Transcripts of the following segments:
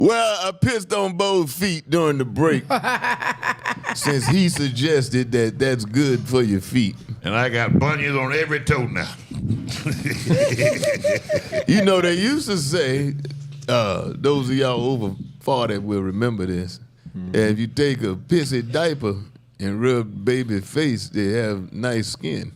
Well, I pissed on both feet during the break since he suggested that that's good for your feet. And I got bunions on every toe now. You know, they used to say, those of y'all over 40 will remember this. If you take a pissy diaper and rub baby face, they have nice skin.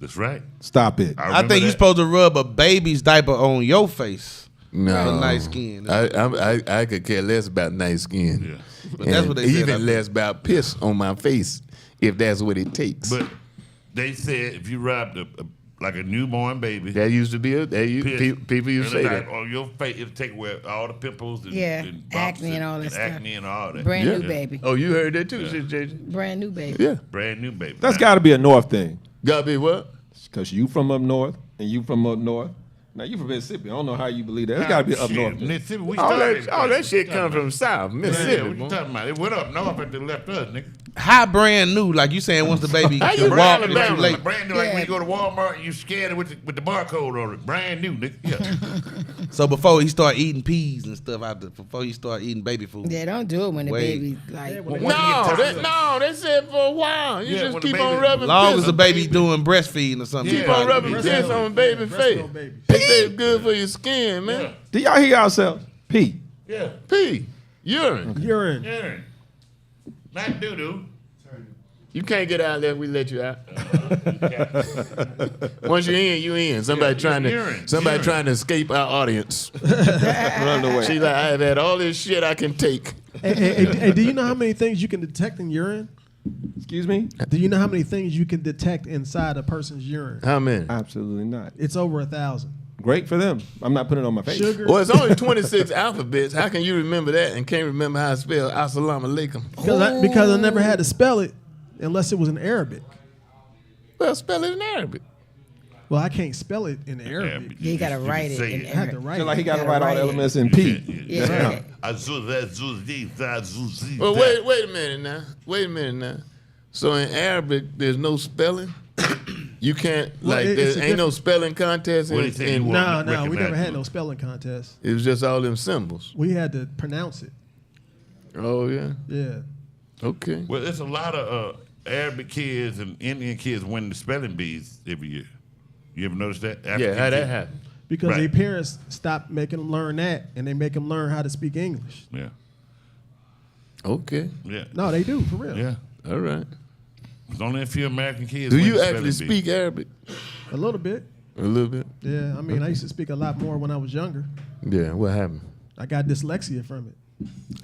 That's right. Stop it. I think you're supposed to rub a baby's diaper on your face. No, for nice skin. I could care less about nice skin. Yeah. But that's what they said. Even less about piss on my face, if that's what it takes. But they said if you rubbed like a newborn baby, that used to be people used to say that on your face, it'll take away all the pimples and, and acne and all that stuff. Acne and all that. Brand new baby. Oh, you heard that too, JJ? Brand new baby. Yeah, brand new baby. That's got to be a North thing. Gotta be what? Because you from up north and you from up north. Now you from Mississippi. I don't know how you believe that. It's got to be up north. Mississippi. All that shit come from South Mississippi. What you talking about? It went up north and they left us, nigga. How brand new? Like you saying, once the baby How you walk, brand it's too new? late. Brand new, like when you go to Walmart and you scan it with the barcode on it. Brand new, nigga. Yeah. So before he start eating peas and stuff before he start eating baby food. Yeah, don't do it when the baby like. They said for a while. You just keep on rubbing. As long as the baby doing breastfeeding or something. Keep on rubbing piss on baby face. They say it's good for your skin, man. Yeah. Do y'all hear yourselves? Pee. Yeah. Pee. Urine. Urine. Not doo-doo. You can't get out there. We let you out. Once you're in, you in. Somebody trying to escape our audience. Run away. She like, I've had all this shit I can take. Hey, do you know how many things you can detect in urine? Excuse me? Do you know how many things you can detect inside a person's urine? How many? Absolutely not. It's over 1,000. Great for them. I'm not putting it on my face. Sugar. Well, it's only 26 alphabets. How can you remember that and can't remember how to spell assalamu alaikum? Because I never had to spell it unless it was in Arabic. Well, spell it in Arabic. Well, I can't spell it in Arabic. You gotta write it in I had to Arabic. write Just like he it. got to write all the elements in P. Yeah. Well, wait a minute now. Wait a minute now. So in Arabic, there's no spelling? You can't, Well, like, it's there a ain't no spelling contest? What do you think you in, want? No, we never recognize had it. no spelling contest. it was just all them symbols. We had to pronounce it. Oh, yeah? Yeah. Okay. Well, there's a lot of Arabic kids and Indian kids winning the spelling bees every year. You ever notice that? Yeah, how that happened? Because Right. their parents stopped making them learn that, and they make them learn how to speak English. Yeah. Okay. Yeah. No, they do, for real. Yeah. All right. There's only a few American kids. Do win you the actually spelling bee. speak Arabic? A little bit. A little bit? Yeah, I mean, I used to speak a lot more when I was younger. Yeah, what happened? I got dyslexia from it.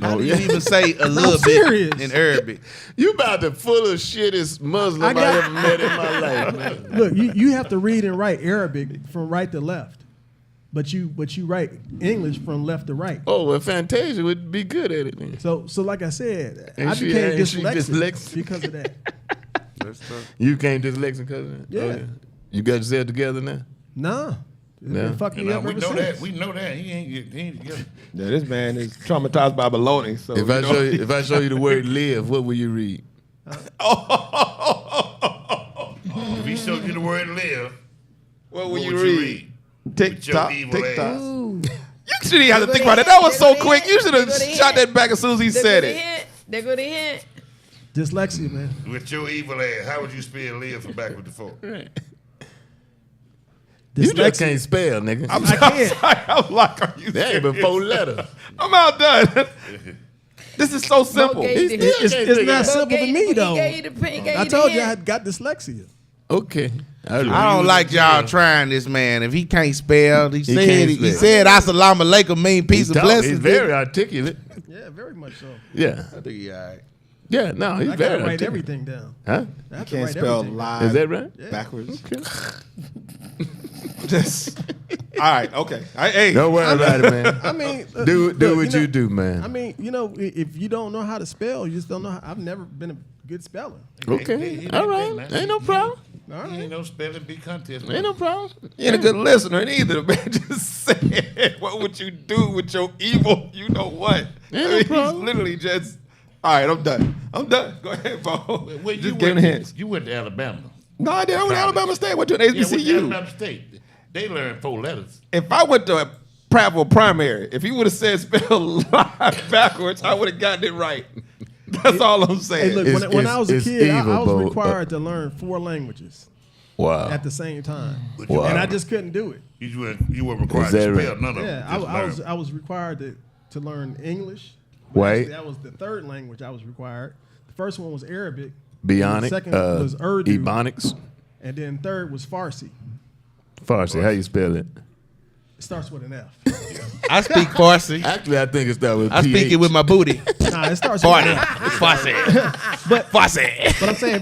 How do you even say a little serious. bit in Arabic? You about the fullest shittest Muslim I ever met in my life, man. Look, you have to read and write Arabic from right to left, but you write English from left to right. Oh, well, Fantasia would be good at it then. So like I said, Ain't I she- became ain't she dyslexic dyslexic? because of that. You came dyslexic because of that? Yeah. Oh, You got yourself together now? Nah, it's Yeah. been fucking You me know, up we ever know since. that. We know that. He ain't together. Yeah, this man is traumatized by baloney. So If I show you the word live, what will you read? If he showed you the word live, what what will you would read? Tick With your tock, evil tick ass. tock. Ooh. You shouldn't even have to think about it. That was so quick. You should have shot that back as soon as he said it. There go the hint. Dyslexia, man. With your evil ass, how would you spell live from backward to forward? You just can't spell, nigga. I'm sorry. I'm like, are you That ain't but 4 letters. I'm outdone. This is so simple. It's not simple to me though. I I told you I had got dyslexia. Okay. I don't like y'all trying this man. If he can't spell, he can't spell. said assalamu alaikum mean peace and blessings. He's very articulate. Yeah, very much so. Yeah. I think he all right. Yeah, no, he's I very gotta write articulate. everything down. Huh? I have to Can't write spell everything down. live Is that right? backwards. Just all right. Okay. Hey, Don't worry about it, man. I mean, Do look, what you do, man. I mean, if you don't know how to spell, you just don't know. I've never been a good speller. Okay. All right. Ain't no problem. All He right. ain't no spelling bee contest. Ain't no problem. you ain't a good listener neither. Man, just said, what would you do with your evil? You know what? no problem. He's literally just. All right, I'm done. Go ahead, Bo. Well, Just give him hints. You went to Alabama. No, I did. I went to Alabama State. I went to an Yeah, went to HBCU. Alabama State. They learned 4 letters. If I went to Prattville primary. If he would have said spell live backwards, I would have gotten it right. That's all I'm saying. Hey, look, It's- when I was a it's kid, I evil, was but- required to learn 4 languages Wow. at the same time, Wow. and I just couldn't do it. You were required Is to that spell right? none of them. Yeah, Just learn. I was required to learn English. But White. actually, that was the 3rd language I was required. The first one was Arabic. Bionic. The second was Urdu. Ebonics. And then 3rd was Farsi. Farsi. How you spell it? It starts with an F. I speak Farsi. Actually, I think it starts with I speak it with my booty. Nah, it starts with an Farsi. F. Farsi. But Farsi. but I'm saying,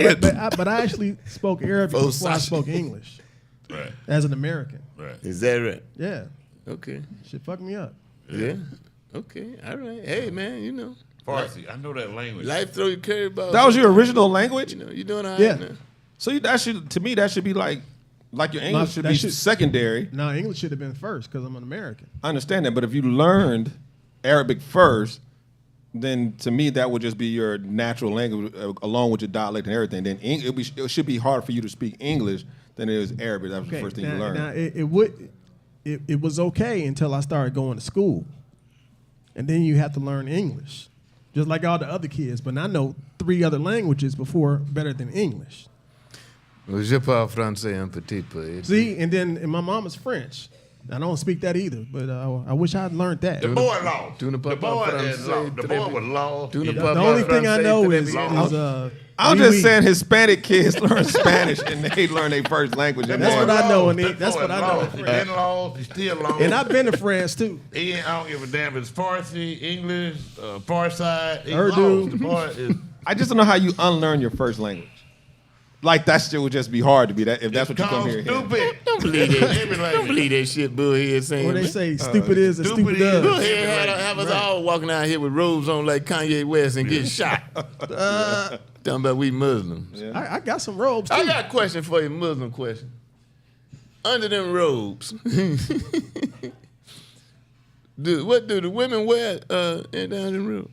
but I actually spoke Arabic before I spoke English Right. as an American. Right. Is that right? Yeah, Okay. shit fucked me up. Yeah. Okay. All right. Hey, man, you know. Farsi. I know that language. Life throw you curveballs. That was your original language? You know, you doing all right Yeah. now. So that should, to me, that should be like your English should that be should- secondary. No, English should have been first because I'm an American. I understand that, but if you learned Arabic first, then to me that would just be your natural language along with your dialect and everything. Then it should be hard for you to speak English than it is Arabic. That was the first thing you learned. Now it was okay until I started going to school, and then you have to learn English, just like all the other kids. But I know 3 other languages better than English. Je parle français un petit peu. See, and my mom is French. I don't speak that either, but I wish I'd learned that. The The boy lost. Tu ne peux The pas boy français, is lost. The boy was lost. Tu ne He- peux pas only thing I français, know très is bien. I'm oui, just oui. saying Hispanic kids learn Spanish and they learn their first language. That That's boy what I know, lost. and That that's boy what I know. lost. He been lost. He still lost. And I've been to France too. I don't give a damn if it's Farsi, English, far side. He Urdu. lost. The boy is. I just don't know how you unlearn your first language. Like that shit would just be hard to be that if that's what you come called here. stupid. Don't believe that. Every Don't language. believe that shit Bullhead saying. Or they man. say stupid is and stupid stupid is. does. Bullhead have us all walking out here with robes on like Kanye West and get shot. Talking about we Muslims. I got some robes too. I got a question for you, Muslim question. Under them robes, what do the women wear down the robe?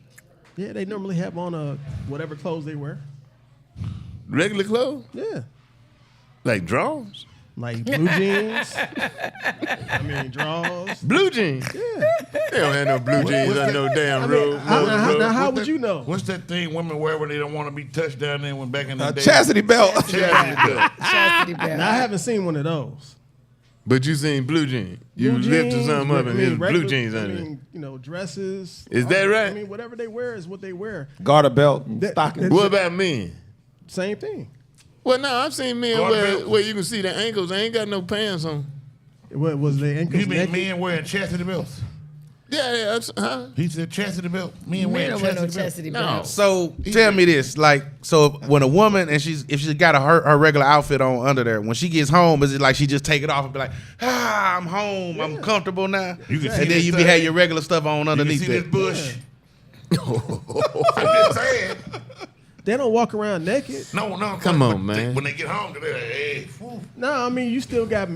Yeah, they normally have on whatever clothes they wear. Regular clothes? Yeah. Like drawers? Like blue jeans. I mean, drawers. Blue jeans? Yeah. They don't have no blue jeans on no damn robe. Now, how would you know? What's that thing women wear when they don't want to be touched down there when back in the day? Chastity belt. Chastity belt. Now, I haven't seen one of those. But you seen blue jeans. You Blue lifted jeans, something up I and mean, there's blue regular- jeans I under it. mean, you know, dresses. Is that right? I mean, whatever they wear is what they wear. Garter belt and That- stockings. What about men? Same thing. Well, no, I've seen men Garter where belt. you can see the ankles. They ain't got no pants on. What was their ankles You mean naked? men wearing chastity belts? Yeah, huh? He said chastity belt. Men Men wearing don't wear no chastity belt. chastity No. belt. So tell me this, like, so when a woman and if she's got her regular outfit on under there, when she gets home, is it like she just take it off and be like, I'm home, I'm comfortable now, You can see and then this you thing. have your regular stuff on You can underneath see this that? bush. I'm just saying. They don't walk around naked. No. Come but on, man. When they get home, they're like, hey, whew. No, I mean you still got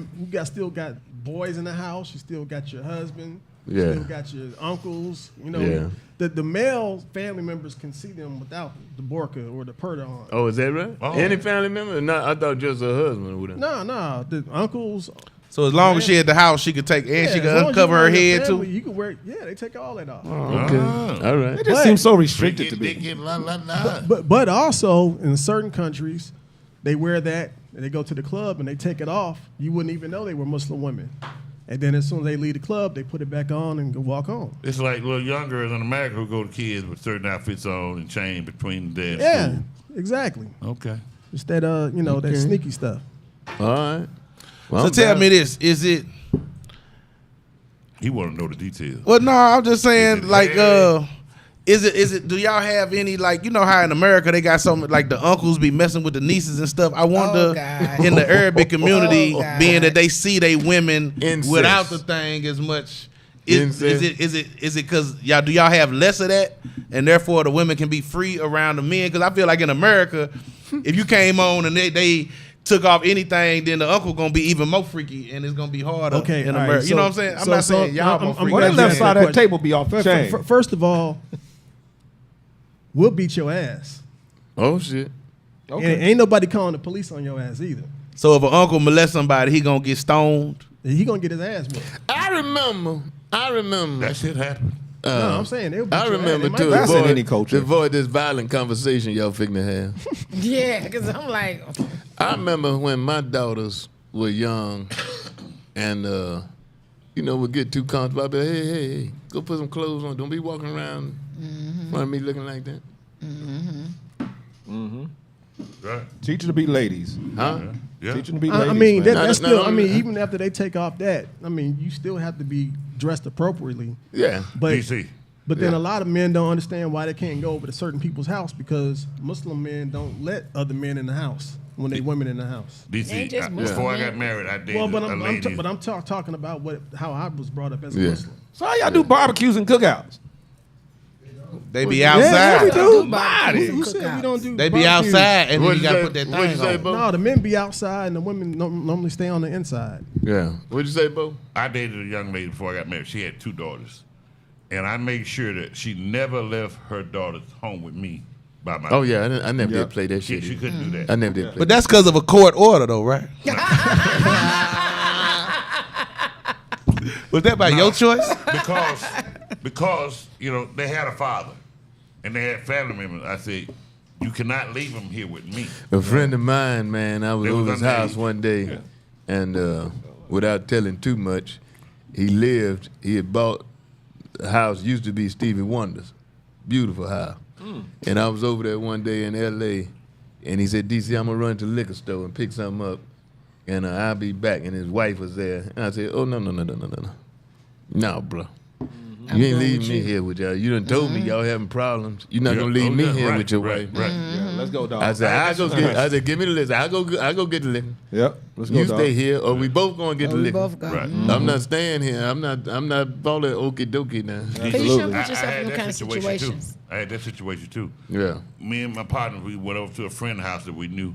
boys in the house. You still got your husband. Yeah. You still got your uncles. You know, Yeah. the male family members can see them without the burqa or the purdah on. Oh, is that right? Oh. Any family member? No, I thought just her husband would have. No, the uncles. So as long as she at the house, she could take and she as could long as you uncover her know your head family, too. You can wear. Yeah, they take all that off. Okay. All right. It just But- seems so restricted to They me. get la la la. But also in certain countries, they wear that and they go to the club and they take it off. You wouldn't even know they were Muslim women. And then as soon as they leave the club, they put it back on and go walk home. It's like little young girls in America who go to kids with certain outfits on and chain between the day and Yeah, school. exactly. Okay. It's that that sneaky stuff. All right. Well, So I'm tell down. me this: is it? He want to know the details. Well, no, I'm just saying, Is it like, hairy? is it? Do y'all have any, like, you know how in America they got some, like, the uncles be messing with the nieces and stuff? I wonder God. in the Arabic community, Oh, God. being that they see they women Incest. without the thing as much. Is Incest. it because do y'all have less of that, and therefore the women can be free around the men? Because I feel like in America, if you came on and they took off anything, then the uncle gonna be even more freaky, and it's gonna be harder. Okay, in all right, America. You know what I'm saying? I'm not saying y'all I'm more freaky. Well, that glad left you side asked of that that table be off the chain. First of all, we'll beat your ass. Oh shit. And ain't nobody calling the police on your ass either. So if an uncle molest somebody, he gonna get stoned. He gonna get his ass whooped. I remember I remember. That shit happened. No, I'm saying they'll beat I your ass. remember They to might- That's in any culture. avoid this violent conversation y'all figure to have. Yeah, because I'm like, I remember when my daughters were young, and would get too comfortable. I'd be like, hey, go put some clothes on. Don't be walking around in front of me looking like that. Right. Teach them to be ladies. Huh? Yeah. Teach them to be ladies. I mean, man. that's No, still. no, I mean, no. even after they take off that, I mean, you still have to be dressed appropriately. Yeah. But DC. But then Yeah. a lot of men don't understand why they can't go over to certain people's house because Muslim men don't let other men in the house when they women in the house. DC. Ain't just Before I Muslim. got married, I dated Well, but a I'm lady. talking about how I was brought up as a Yeah. Muslim. So how y'all do barbecues and cookouts? They be Yeah, outside. we do. Bodies. Who said we don't do? They be barbecues? outside, and then What'd you you gotta say? put that What'd you thing say, on. Bo? No, the men be outside and the women normally stay on the inside. Yeah. What'd you say, Bo? I dated a young lady before I got married. She had 2 daughters. And I made sure that she never left her daughters home with me by myself. Oh yeah, I never did play that She shit. couldn't do that. I never did play. But that's because of a court order, though, right? Was that by your choice? because they had a father and they had family members. I said, you cannot leave them here with me. A friend of mine, man, I was They was over his underage. house one day, Yeah. and without telling too much, he had bought a house, used to be Stevie Wonder's, beautiful house. And I was over there one day in L.A., and he said, DC, I'm going to run to the liquor store and pick something up, and I'll be back. And his wife was there. And I said, oh, no. No, bro. You ain't leaving me here with y'all. You done told me y'all having problems. You're not gonna leave me here with your wife. Right. Yeah, let's go, dog. I said, give me the list. I go get the liquor. Yep, let's go, You dog. stay here, or we both gonna get the we liquor. both go. Right. I'm not staying here. I'm not falling okie dokie now. Because you shouldn't I put yourself in had them that kind of situation situations. too. I had that situation too. Yeah. Me and my partner, we went over to a friend's house that we knew,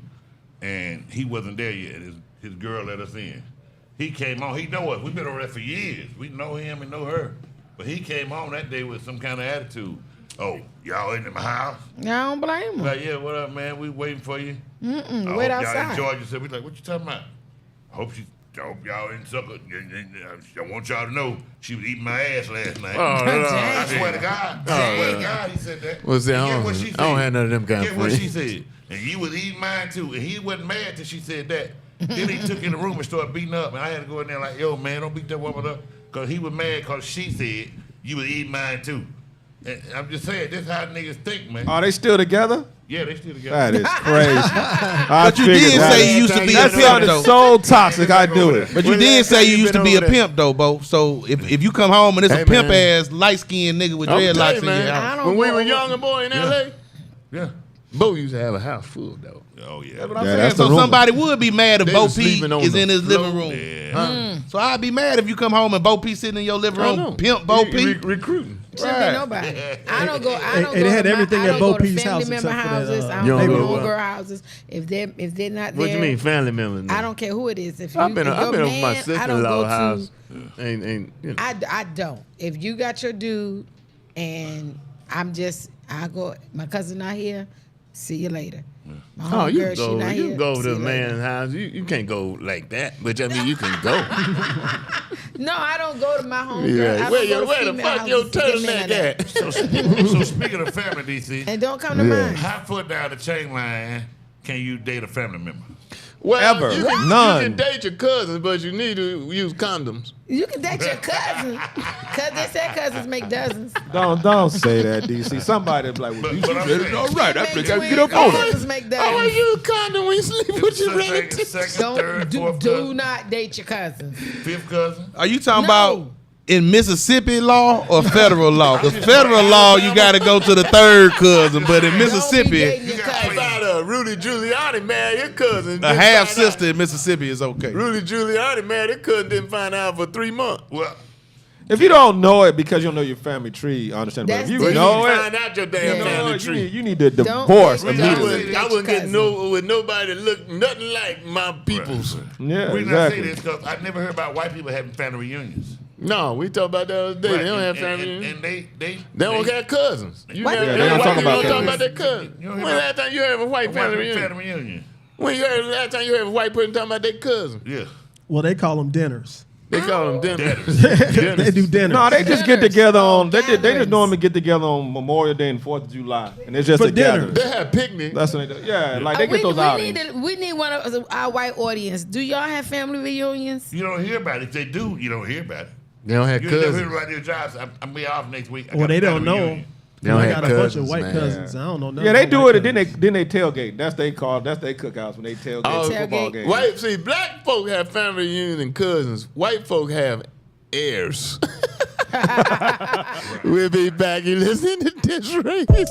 and he wasn't there yet. His girl let us in. He came on. He know us. We've been over there for years. We know him and know her. But he came on that day with some kind of attitude. Oh, y'all in my house? I don't blame them. Like, yeah, what up, man? We waiting for you. I Wait hope y'all outside. enjoyed yourself. We like, what you talking about? I hope y'all didn't suck her. I want y'all to know she was eating my ass last night. I swear to God. I swear to God, he said that. Well, see, And I guess don't- what she I don't said? have none of them kind of Guess what friends. she said? And you was eating mine too. And he wasn't mad till she said that. Then he took in the room and started beating up. And I had to go in there like, yo, man, don't beat that woman up. Because he was mad because she said you was eating mine too. And I'm just saying, this how niggas think, man. Are they still together? Yeah, they still together. That is crazy. But you did say you used to be a That pimp, sounded though. so toxic. I do it. But you When did last say time you you used to been be a over there? pimp, though, Bo. So if you come home and it's Hey, a pimp man. ass light skinned nigga with I'm dreadlocks telling you, in your man. house, I don't When we go were over- young and boy in L.A., Yeah. Bo used to have a house full, though. Oh, yeah. That's what I'm Yeah, saying. that's the So rumor. somebody would be mad if They Bo was P sleeping on is the in his floor. living room. Yeah. So I'd be mad if you come home and Bo P sitting in your living I know. room, pimp Bo He P. recruiting. Shouldn't Right. be nobody. I don't go. I Hey, don't hey, go they had to everything I at don't Bo go to Peep's family house member except for that, houses. I You don't don't go to go what? homegirl houses. If they're not What there, you mean, family members? I don't care who it is. If you, I've been if your over my man, I don't sister-in-law go house. to. Ain't you know. I don't. If you got your dude, and I go. My cousin not here. See you later. My Oh, you homegirl, she go. not You here. go to See the you later. man's house. You can't go like that. But I mean, you can go. No, I don't go to my homegirl. Yeah. I don't Where, go to where the female fuck your houses to get turtleneck men at? So speaking of family, DC, And don't come to Yeah. mine. how far down the chain line can you date a family member? Well, Ever. You can None. date your cousins, but you need to use condoms. You can date your cousin. Cause they said cousins make dozens. Don't say that, DC. Somebody be like, well, But you I'm said saying- it all right. I Make think I twins, get up on it. cousins make I want dozens. to use a condom when you sleep with your Such thing as relatives. second, Don't third, do fourth cousin, not date your cousins. fifth cousin. Are you talking No. about in Mississippi law or federal law? Because federal law, you got to go to the third cousin, but in Don't be Mississippi, dating your How cousin. about Rudy Giuliani married your cousin? a half sister in Mississippi is okay. Rudy Giuliani married his cousin, didn't find out for 3 months. Well, If you don't know it because you don't know your family tree, I understand. But That's if you But you know need to it, find out your damn Yeah. family you tree. need, you need to Don't divorce date- I immediately. wouldn't, I Your wouldn't get cousin. no with nobody that looked nothing like my peoples. Yeah, we not say exactly. this because I never heard about white people having family reunions. No, we talked about that the other day. Right, They don't have and- family. and reunions. they They don't got cousins. You White never, people don't white talk people about don't talk cousins. about their cousins. You don't When hear about- last time you heard of a white family reunion? Family reunion. When you heard last time you heard of a white person talking about their cousin? Yeah. Well, they call them dinners. They call them dinners. They do dinner. No, they just get together on. They just gatherings. normally get together on Memorial Day and 4th of July, and it's just For a dinner. gathering. They have picnics. That's what they do. Yeah, like they get those outings. We need one of our white audience. Do y'all have family reunions? You don't hear about it. If they do, you don't hear about it. They don't have You never hear cousins. about your jobs. I'm be off next week. I Well, got they a don't know. reunion. They don't I have got a bunch of cousins, white man. cousins. I don't know. nothing Yeah, they about do white it, and cousins. then they tailgate. That's they cookouts when they tailgate Oh, football tailgate. games. White, see, black folk have family reunions and cousins. White folk have heirs. We'll be back. You listening to DisRace.